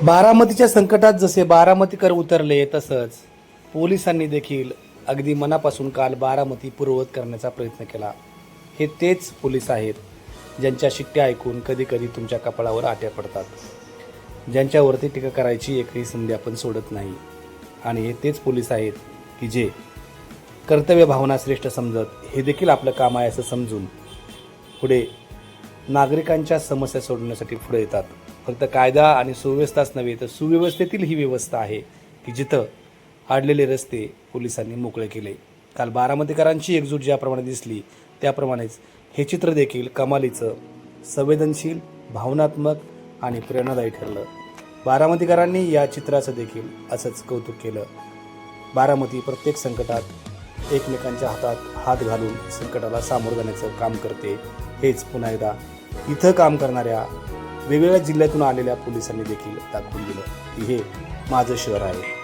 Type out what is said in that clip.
बारामतीच्या संकटात जसे बारामतीकर उतरले तसंच पोलिसांनी देखील अगदी मनापासून काल बारामती पूर्ववत करण्याचा प्रयत्न केला। हे तेच पोलीस आहेत ज्यांच्या शिट्ट्या ऐकून कधी कधी तुमच्या कपाळावर आट्या पडतात, ज्यांच्यावरती टीका करायची एकही संधी आपण सोडत नाही। आणि हे तेच पोलीस आहेत की जे कर्तव्य भावना श्रेष्ठ समजत हे देखील आपलं काम आहे असं समजून पुढे नागरिकांच्या समस्या सोडवण्यासाठी पुढे येतात। फक्त कायदा आणि सुव्यवस्थाच नव्हे तर सुव्यवस्थेतील ही व्यवस्था आहे की जिथं अडलेले रस्ते पोलिसांनी मोकळे केले। काल बारामतीकरांची एकजूट ज्याप्रमाणे दिसली त्याप्रमाणेच हे चित्र देखील कमालीचं, संवेदनशील, भावनात्मक आणि प्रेरणादायी ठरलं। बारामतीकरांनी या चित्राचं देखील असंच कौतुक केलं। बारामती प्रत्येक संकटात एकमेकांच्या हातात हात घालून संकटाला सामोरं जाण्याचं काम करते। हेच पुन्हा एकदा इथं काम करणाऱ्या वेगवेगळ्या जिल्ह्यातून आलेल्या पोलिसांनी देखील दाखवून दिलं की हे माझं शहर आहे।